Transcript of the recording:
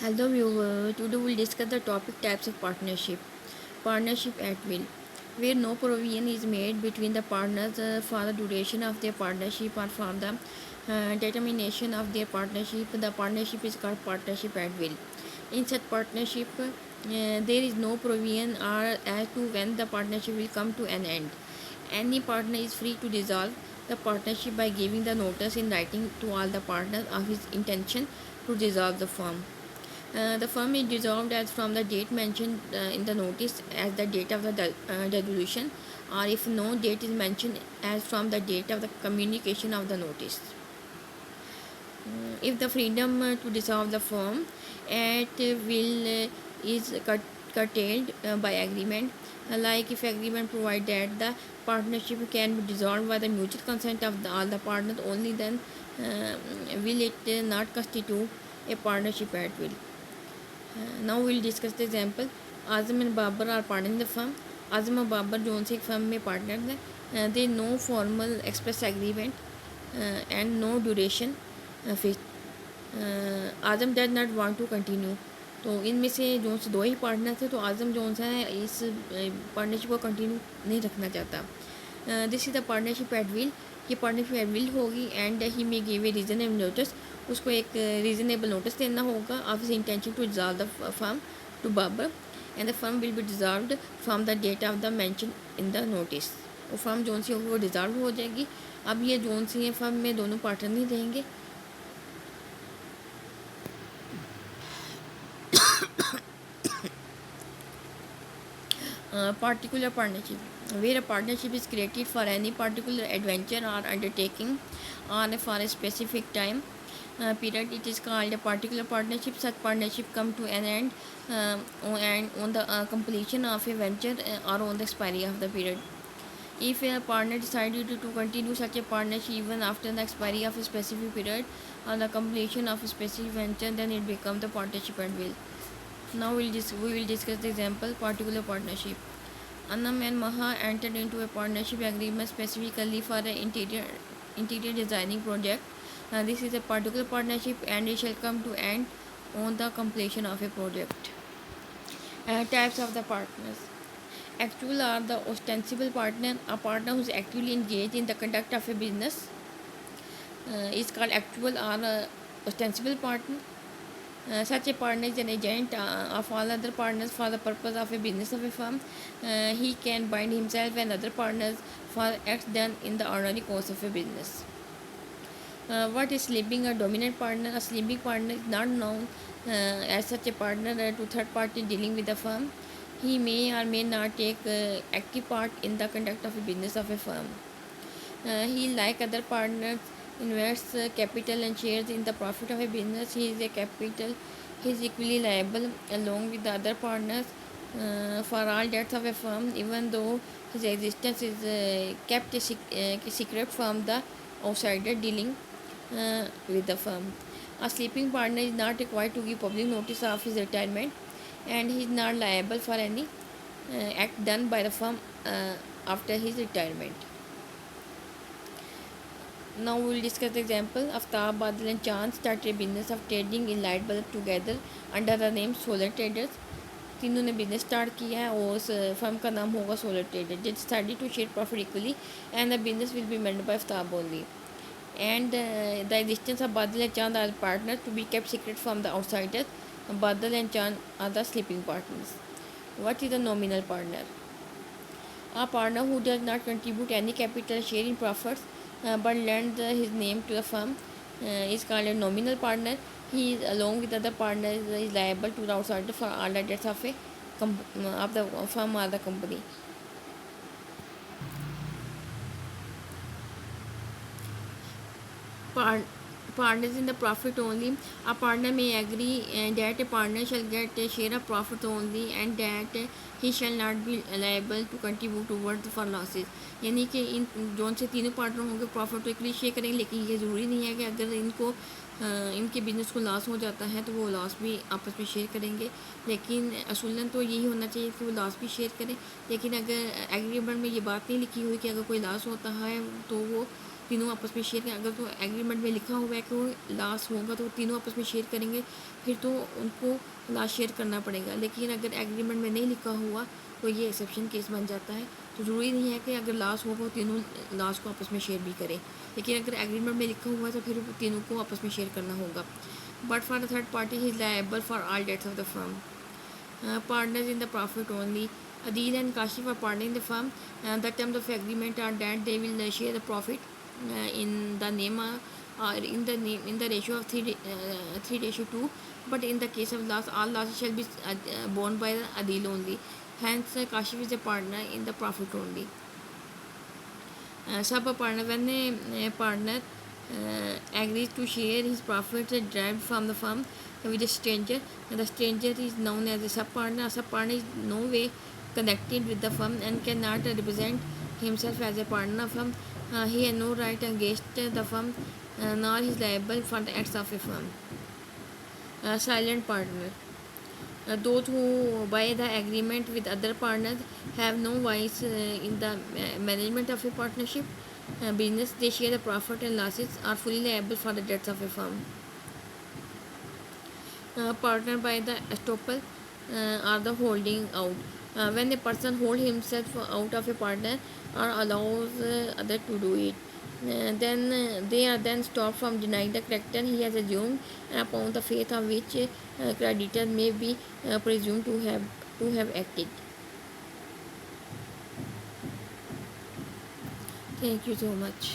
Hello viewer, today we'll discuss the topic types of partnership. Partnership at will, where no provision is made between the partners for the duration of their partnership or for the determination of their partnership. The partnership is called partnership at will. In such partnership, there is no provision or as to when the partnership will come to an end. Any partner is free to dissolve the partnership by giving the notice in writing to all the partners of his intention to dissolve the firm. The firm is dissolved as from the date mentioned in the notice as the date of the dissolution, or if no date is mentioned, as from the date of the communication of the notice. If the freedom to dissolve the firm at will is curtailed by agreement, like if agreement provide that the partnership can be dissolved by the mutual consent of all the partners, only then will it not constitute a partnership at will. Now we'll discuss the example. Azam and Babar are partners in the firm. Azam and Babar जो से एक firm में partners हैं, they no formal express agreement and no duration fixed. Azam does not want to continue, तो इनमें से जो से दो ही पार्टनर थे, तो आजम जो सा है इस पार्टनरशिप को कंटिन्यू नहीं रखना चाहता. This is the partnership at will. ये पार्टनरशिप एट विल होगी and he may give a reasonable notice. उसको एक रीजनेबल नोटिस देना होगा of his intention to dissolve the firm to Babar, and the firm will be dissolved from the date of the mention in the notice. वो firm जोन सी होगी वो dissolve हो जाएगी. अब ये जोन सी है फर्म में दोनों पार्टनर नहीं रहेंगे. Particular partnership, where a partnership is created for any particular adventure or undertaking or for a specific time period, it is called a particular partnership. Such partnership come to an end and on the completion of a venture or on the expiry of the period. If a partner decided to continue such a partnership even after the expiry of a specific period or the completion of a specific venture, then it becomes the partnership at will. Now we will discuss the example particular partnership. Annam and Maha entered into a partnership agreement specifically for an interior designing project. This is a particular partnership and it shall come to end on the completion of a project. Types of the partners. Actual are the ostensible partner. A partner who is actively engaged in the conduct of a business is called actual or ostensible partner. Such a partner is an agent of all other partners for the purpose of a business of a firm. He can bind himself and other partners for acts done in the ordinary course of a business. What is sleeping a dominant partner? A sleeping partner is not known as such a partner to third party dealing with the firm. He may or may not take active part in the conduct of a business of a firm. He, like other partners, invests capital and shares in the profit of a business. He is a capital. He is equally liable along with the other partners for all debts of a firm, even though his existence is kept a secret from the outsider dealing with the firm. A sleeping partner is not required to give public notice of his retirement, and he is not liable for any act done by the firm after his retirement. Now we will discuss the example. Aftab, Badal and Chand started a business of trading in light bulb together under the name Solar Traders. तीनों ने business start किया है और उस firm का नाम होगा solar trader. They decided to share profit equally and the business will be managed by Aftab only. And the existence of Badal and Chand are partners to be kept secret from the outsiders. Badal and Chand are the sleeping partners. What is a nominal partner? A partner who does not contribute any capital share in profits but lends his name to the firm is called a nominal partner. He is, along with other partners, is liable to the outsider for all the debts of the firm or the company. Partners in the profit only. A partner may agree that a partner shall get a share of profit only and that he shall not be liable to contribute towards for losses. यानी कि इन zone से तीनों partner होंगे profit तो एक लिए share करेंगे, लेकिन ये ज़रूरी नहीं है कि अगर इनको इनके बिजनेस को लॉस हो जाता है तो वो लॉस भी आपस में शेयर करेंगे. लेकिन असूलन तो यही होना चाहिए कि वो लॉस भी शेयर करें. लेकिन अगर एग्रीमेंट में ये बात नहीं लिखी हुई कि अगर कोई लॉस होता है तो वो तीनों आपस में शेयर करें। अगर तो एग्रीमेंट में लिखा हुआ है कि वो लॉस होगा तो तीनों आपस में शेयर करेंगे, फिर तो उनको लॉस शेयर करना पड़ेगा। लेकिन अगर एग्रीमेंट में नहीं लिखा हुआ तो ये एक्सेप्शन केस बन जाता है। तो ज़रूरी नहीं है कि अगर लॉस होगा तो तीनों लॉस को आपस में शेयर भी करें, लेकिन अगर एग्रीमेंट में लिखा हुआ है तो फिर तीनों को आपस में शेयर करना होगा। But for the third party he is liable for all debts of the firm. Partners in the profit only. Adil and Kashif are partners in the firm. The terms of agreement are that they will share the profit in the name or in the ratio of 3:2. But in the case of loss, all losses shall be borne by the Adil only. Hence, Kashif is a partner in the profit only. Sub partner, when a partner agrees to share his profits derived from the firm with a stranger, and the stranger is known as a sub partner. A sub partner is no way connected with the firm and cannot represent himself as a partner of firm. He has no right against the firm, nor is liable for the acts of a firm. Silent partner. Those who by the agreement with other partners have no voice in the management of a partnership business. They share the profit and losses, are fully liable for the debts of a firm. Partner by the estoppel or the holding out. When a person holds himself out of a partner or allows other to do it, then they are then stopped from denying the character he has assumed, and upon the faith of which creditor may be presumed to have acted. Thank you so much.